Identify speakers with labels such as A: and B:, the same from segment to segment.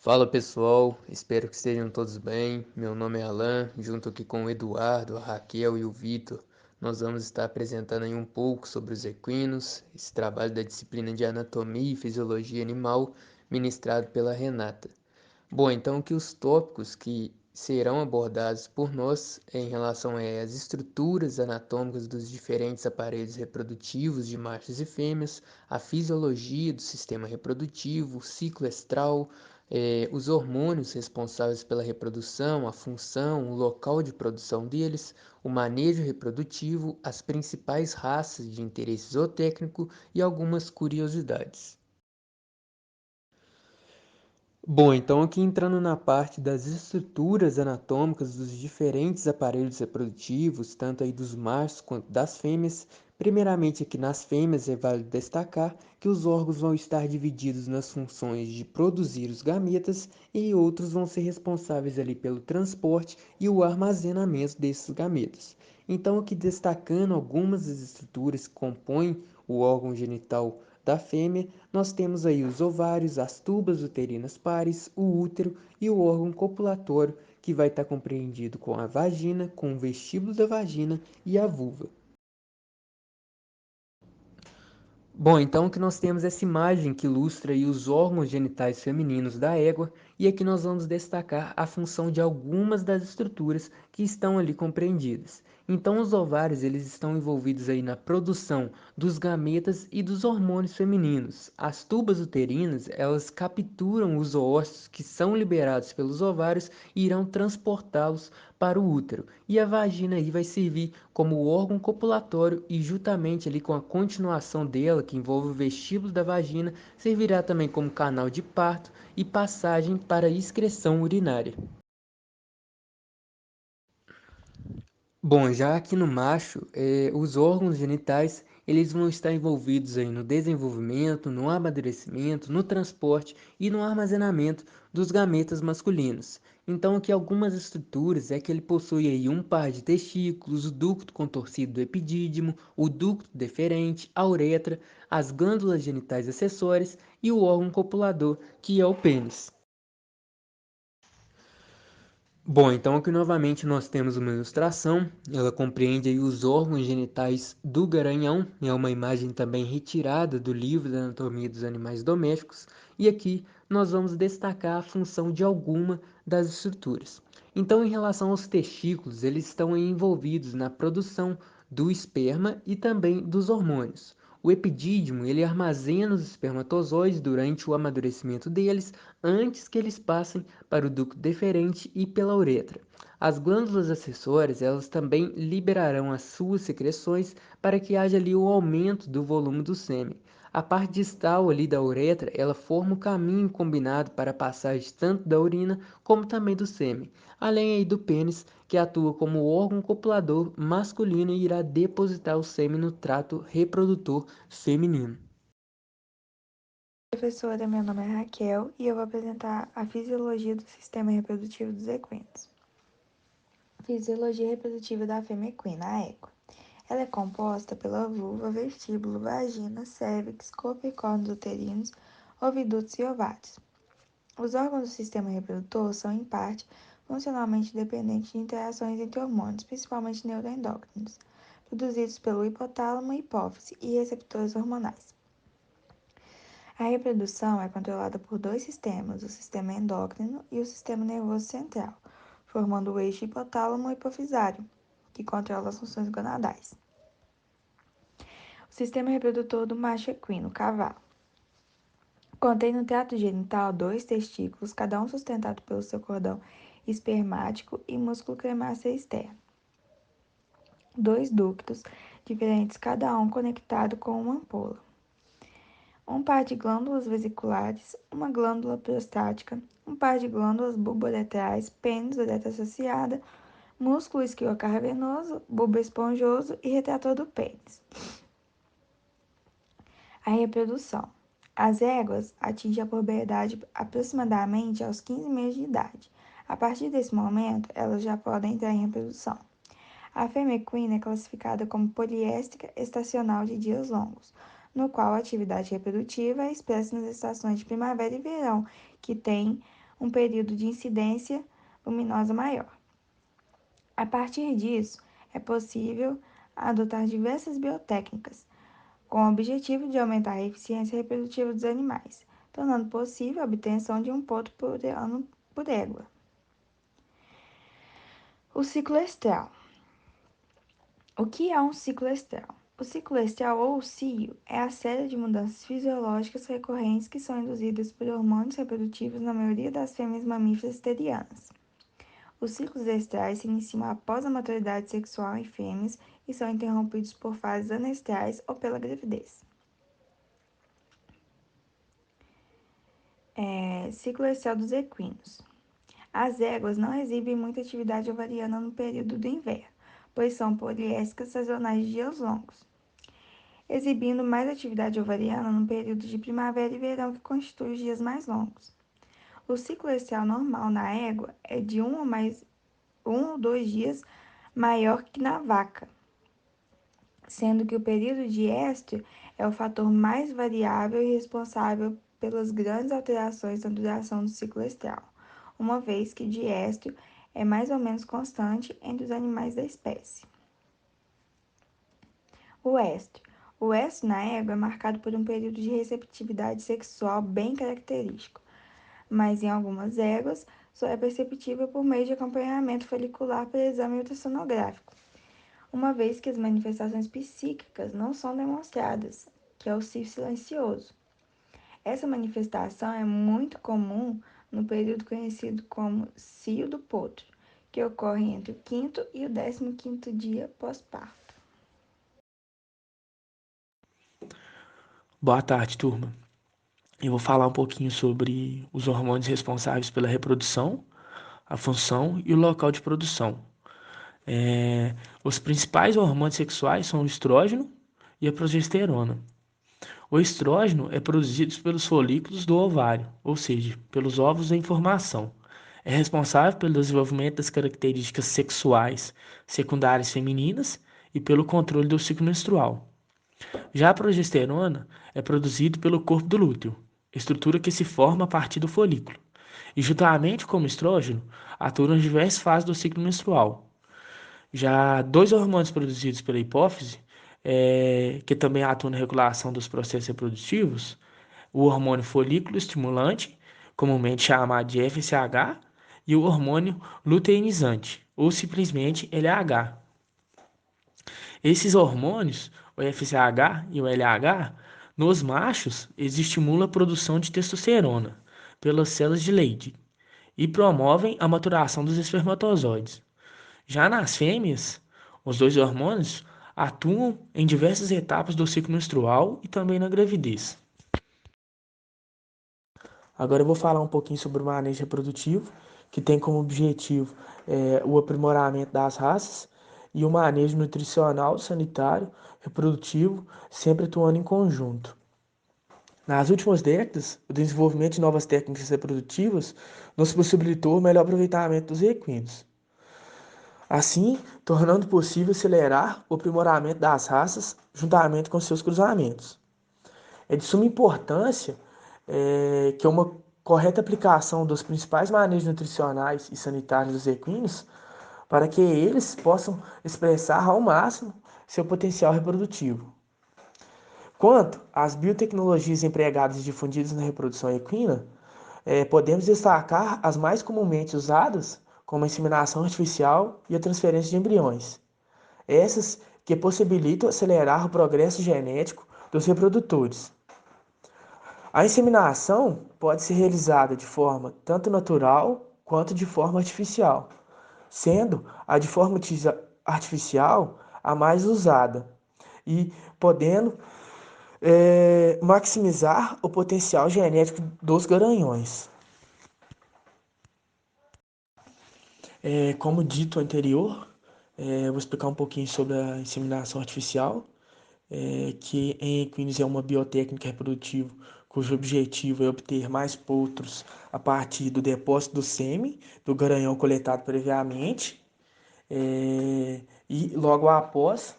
A: Fala pessoal, espero que estejam todos bem. Meu nome é Alan, junto aqui com o Eduardo, a Raquel e o Vitor. Nós vamos estar apresentando aí um pouco sobre os equinos, esse trabalho da disciplina de Anatomia e Fisiologia Animal, ministrado pela Renata. Bom, então que os tópicos que serão abordados por nós em relação às estruturas anatômicas dos diferentes aparelhos reprodutivos de machos e fêmeas, a fisiologia do sistema reprodutivo, o ciclo estral, os hormônios responsáveis pela reprodução, a função, o local de produção deles, o manejo reprodutivo, as principais raças de interesse zootécnico e algumas curiosidades. Bom, então aqui entrando na parte das estruturas anatômicas dos diferentes aparelhos reprodutivos, tanto aí dos machos quanto das fêmeas, primeiramente aqui nas fêmeas é válido destacar que os órgãos vão estar divididos nas funções de produzir os gametas e outros vão ser responsáveis ali pelo transporte e o armazenamento desses gametas. Então aqui destacando algumas das estruturas que compõem o órgão genital da fêmea, nós temos aí os ovários, as tubas uterinas pares, o útero e o órgão copulatório, que vai estar compreendido com a vagina, com o vestíbulo da vagina e a vulva. Bom, então que nós temos essa imagem que ilustra aí os órgãos genitais femininos da égua, e aqui nós vamos destacar a função de algumas das estruturas que estão ali compreendidas. Então, os ovários eles estão envolvidos aí na produção dos gametas e dos hormônios femininos. As tubas uterinas, elas capturam os oócitos que são liberados pelos ovários e irão transportá-los para o útero. E a vagina aí vai servir como o órgão copulatório e juntamente ali com a continuação dela, que envolve o vestíbulo da vagina, servirá também como canal de parto e passagem para a excreção urinária. Bom, já aqui no macho, os órgãos genitais, eles vão estar envolvidos aí no desenvolvimento, no amadurecimento, no transporte e no armazenamento dos gametas masculinos. Então, aqui algumas estruturas é que ele possui aí um par de testículos, o ducto contorcido do epidídimo, o ducto deferente, a uretra, as glândulas genitais acessórias e o órgão copulador, que é o pênis. Bom, então aqui novamente nós temos uma ilustração, ela compreende aí os órgãos genitais do garanhão, é uma imagem também retirada do livro da Anatomia dos Animais Domésticos, e aqui nós vamos destacar a função de alguma das estruturas. Então, em relação aos testículos, eles estão aí envolvidos na produção do esperma e também dos hormônios. O epidídimo, ele armazena os espermatozoides durante o amadurecimento deles, antes que eles passem para o ducto deferente e pela uretra. As glândulas acessórias, elas também liberarão as suas secreções para que haja ali o aumento do volume do sêmen. A parte distal ali da uretra, ela forma o caminho combinado para a passagem tanto da urina como também do sêmen. Além aí do pênis, que atua como órgão copulador masculino e irá depositar o sêmen no trato reprodutor feminino.
B: Professora, meu nome é Raquel e eu vou apresentar a fisiologia do sistema reprodutivo dos equinos. Fisiologia reprodutiva da fêmea equina, a equa. Ela é composta pela vulva, vestíbulo, vagina, cérvix, corpo e cornos uterinos, ovidutos e ovários. Os órgãos do sistema reprodutor são, em parte, funcionalmente dependentes de interações entre hormônios, principalmente neuroendócrinos, produzidos pelo hipotálamo e hipófise e receptores hormonais. A reprodução é controlada por dois sistemas, o sistema endócrino e o sistema nervoso central, formando o eixo hipotálamo-hipofisário, que controla as funções gonadais. O sistema reprodutor do macho equino, cavalo. Contém no trato genital dois testículos, cada um sustentado pelo seu cordão espermático e músculo cremáceo externo. Dois ductos, diferentes cada um conectado com uma ampola. Um par de glândulas vesiculares, uma glândula prostática, um par de glândulas bulboretrais, pênis, uretra associada, músculo isquiocarvenoso, bulbo esponjoso e retrator do pênis. A reprodução. As éguas atingem a puberdade aproximadamente aos 15 meses de idade. A partir desse momento, elas já podem entrar em reprodução. A fêmea equina é classificada como poliéstrica estacional de dias longos, no qual a atividade reprodutiva é expressa nas estações de primavera e verão, que tem um período de incidência luminosa maior. A partir disso, é possível adotar diversas biotécnicas, com o objetivo de aumentar a eficiência reprodutiva dos animais, tornando possível a obtenção de um potro por ano por égua. O ciclo estral. O que é um ciclo estral? O ciclo estral ou cio é a série de mudanças fisiológicas recorrentes que são induzidas por hormônios reprodutivos na maioria das fêmeas mamíferas terianas. Os ciclos estrais se iniciam após a maturidade sexual em fêmeas e são interrompidos por fases anestrais ou pela gravidez. Ciclo estral dos equinos. As éguas não exibem muita atividade ovariana no período do inverno, pois são poliéstricas sazonais de dias longos, exibindo mais atividade ovariana no período de primavera e verão, que constitui os dias mais longos. O ciclo estral normal na égua é de 1 ou 2 dias maior que na vaca, sendo que o período de éstrio é o fator mais variável e responsável pelas grandes alterações na duração do ciclo estral, uma vez que o diéstrio é mais ou menos constante entre os animais da espécie. O éstrio. O éstrio na égua é marcado por um período de receptividade sexual bem característico, mas em algumas éguas só é perceptível por meio de acompanhamento folicular por exame ultrassonográfico, uma vez que as manifestações psíquicas não são demonstradas, que é o cio silencioso. Essa manifestação é muito comum no período conhecido como cio do potro, que ocorre entre o 5º e o 15º dia pós-parto.
C: Boa tarde, turma. Eu vou falar um pouquinho sobre os hormônios responsáveis pela reprodução, a função e o local de produção. Os principais hormônios sexuais são o estrógeno e a progesterona. O estrógeno é produzido pelos folículos do ovário, ou seja, pelos óvulos em formação. É responsável pelo desenvolvimento das características sexuais secundárias femininas e pelo controle do ciclo menstrual. Já a progesterona é produzida pelo corpo do lúteo, estrutura que se forma a partir do folículo, e juntamente com o estrógeno, atua nas diversas fases do ciclo menstrual. Já dois hormônios produzidos pela hipófise, que também atuam na regulação dos processos reprodutivos, o hormônio folículo estimulante, comumente chamado de FSH, e o hormônio luteinizante, ou simplesmente LH. Esses hormônios, o FSH e o LH, nos machos, eles estimulam a produção de testosterona pelas células de Leydig e promovem a maturação dos espermatozoides. Já nas fêmeas, os dois hormônios atuam em diversas etapas do ciclo menstrual e também na gravidez. Agora eu vou falar um pouquinho sobre o manejo reprodutivo, que tem como objetivo o aprimoramento das raças e o manejo nutricional, sanitário, reprodutivo, sempre atuando em conjunto. Nas últimas décadas, o desenvolvimento de novas técnicas reprodutivas nos possibilitou o melhor aproveitamento dos equinos. Assim, tornando possível acelerar o aprimoramento das raças juntamente com seus cruzamentos. É de suma importância que uma correta aplicação dos principais manejos nutricionais e sanitários dos equinos para que eles possam expressar ao máximo seu potencial reprodutivo. Quanto às biotecnologias empregadas e difundidas na reprodução equina, podemos destacar as mais comumente usadas, como a inseminação artificial e a transferência de embriões. Essas que possibilitam acelerar o progresso genético dos reprodutores. A inseminação pode ser realizada de forma tanto natural quanto de forma artificial, sendo a de forma artificial a mais usada e podendo maximizar o potencial genético dos garanhões. Como dito anterior, eu vou explicar um pouquinho sobre a inseminação artificial, que em equinos é uma biotécnica reprodutiva cujo objetivo é obter mais potros a partir do depósito do sêmen do garanhão coletado previamente e logo após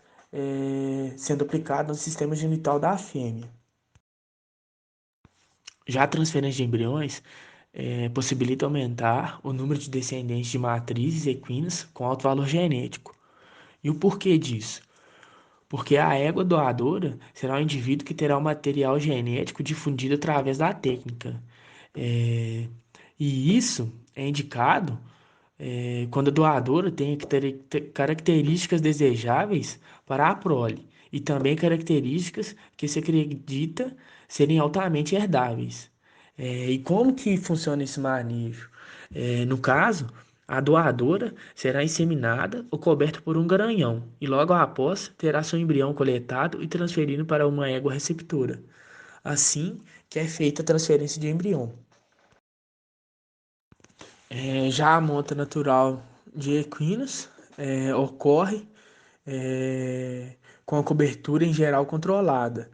C: sendo aplicado no sistema genital da fêmea. Já a transferência de embriões possibilita aumentar o número de descendentes de matrizes equinas com alto valor genético. E o porquê disso? Porque a égua doadora será um indivíduo que terá o material genético difundido através da técnica. É, e isso é indicado quando a doadora tem características desejáveis para a prole e também características que se acredita serem altamente herdáveis. E como que funciona esse manejo? No caso, a doadora será inseminada ou coberta por um garanhão e logo após terá seu embrião coletado e transferido para uma égua receptora. Assim que é feita a transferência de embrião. Já a monta natural de equinos ocorre com a cobertura em geral controlada.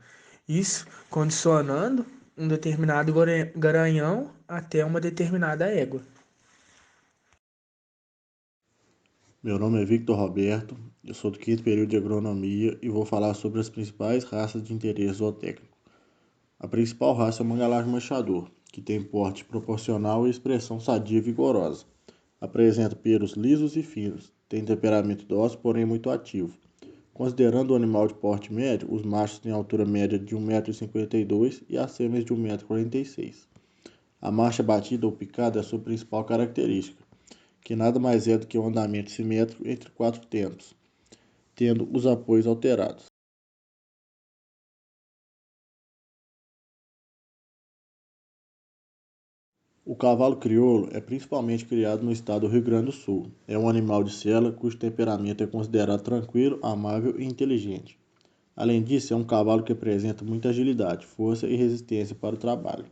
C: Isso condicionando um determinado garanhão até uma determinada égua.
D: Meu nome é Victor Roberto, eu sou do quinto período de agronomia e vou falar sobre as principais raças de interesse zootécnico. A principal raça é o mangalarga manchador, que tem porte proporcional e expressão sadia e vigorosa. Apresenta pelos lisos e finos, tem temperamento dócil, porém muito ativo. Considerando o animal de porte médio, os machos têm altura média de 1,52 m e as fêmeas de 1,46 m. A marcha batida ou picada é a sua principal característica, que nada mais é do que um andamento simétrico entre quatro tempos, tendo os apoios alterados. O cavalo crioulo é principalmente criado no estado do Rio Grande do Sul. É um animal de sela cujo temperamento é considerado tranquilo, amável e inteligente. Além disso, é um cavalo que apresenta muita agilidade, força e resistência para o trabalho.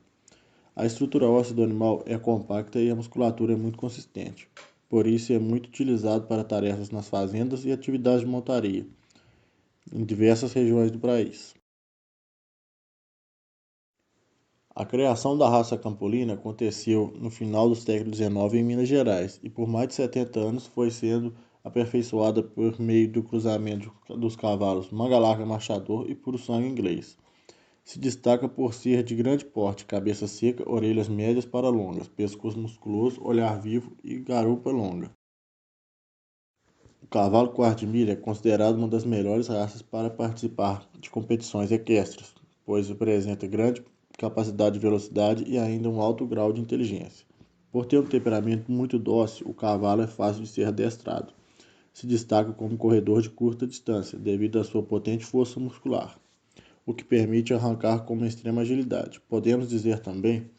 D: A estrutura óssea do animal é compacta e a musculatura é muito consistente. Por isso, é muito utilizado para tarefas nas fazendas e atividades de montaria, em diversas regiões do país. A criação da raça campolina aconteceu no final do século XIX em Minas Gerais e por mais de 70 anos foi sendo aperfeiçoada por meio do cruzamento dos cavalos Manga-Larga Marchador e Puro Sangue Inglês. Se destaca por ser de grande porte, cabeça seca, orelhas médias para longas, pescoço musculoso, olhar vivo e garupa longa. O cavalo quarto de milha é considerado uma das melhores raças para participar de competições equestres, pois apresenta grande capacidade de velocidade e ainda um alto grau de inteligência. Por ter um temperamento muito dócil, o cavalo é fácil de ser adestrado. Se destaca como corredor de curta distância, devido à sua potente força muscular, o que permite arrancar com uma extrema agilidade. Podemos dizer também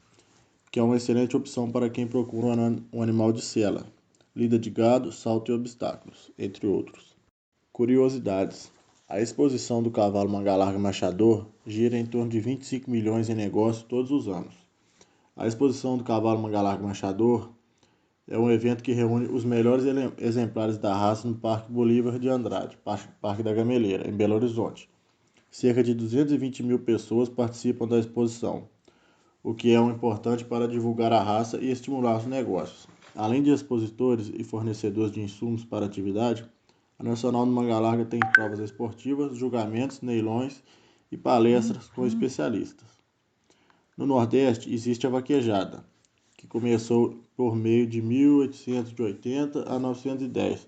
D: que é uma excelente opção para quem procura um animal de sela, lida de gado, salto e obstáculos, entre outros. Curiosidades: a exposição do cavalo Manga-Larga Marchador gira em torno de 25 milhões em negócio todos os anos. A exposição do cavalo Manga-Larga Marchador é um evento que reúne os melhores exemplares da raça no Parque Bolívar de Andrade, Parque da Gameleira, em Belo Horizonte. Cerca de 220 mil pessoas participam da exposição, o que é importante para divulgar a raça e estimular os negócios. Além de expositores e fornecedores de insumos para a atividade, a Nacional do Manga-Larga tem provas esportivas, julgamentos, leilões e palestras com especialistas. No Nordeste existe a vaquejada, que começou por meio de 1880 a 1910.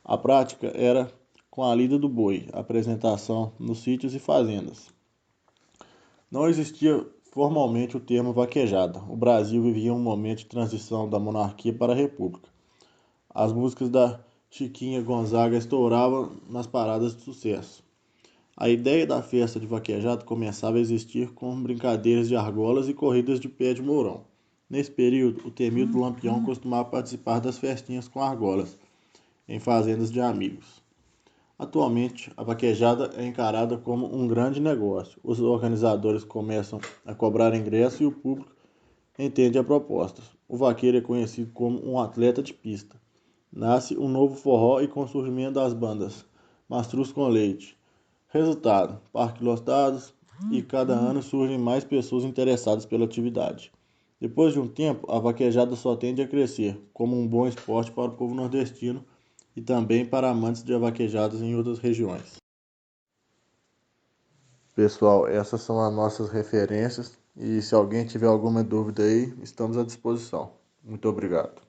D: A prática era com a lida do boi, apresentação nos sítios e fazendas. Não existia formalmente o termo vaquejada. O Brasil vivia um momento de transição da monarquia para a república. As músicas da Chiquinha Gonzaga estouravam nas paradas de sucesso. A ideia da festa de vaquejada começava a existir com brincadeiras de argolas e corridas de pé de mourão. Nesse período, o temido Lampião costumava participar das festinhas com argolas, em fazendas de amigos. Atualmente, a vaquejada é encarada como um grande negócio. Os organizadores começam a cobrar ingresso e o público entende a proposta. O vaqueiro é conhecido como um atleta de pista. Nasce um novo forró e com o surgimento das bandas Mastruz com Leite. Resultado: parques lotados e cada ano surgem mais pessoas interessadas pela atividade. Depois de um tempo, a vaquejada só tende a crescer como um bom esporte para o povo nordestino e também para amantes de vaquejadas em outras regiões. Pessoal, essas são as nossas referências E se alguém tiver alguma dúvida aí, estamos à disposição. Muito obrigado.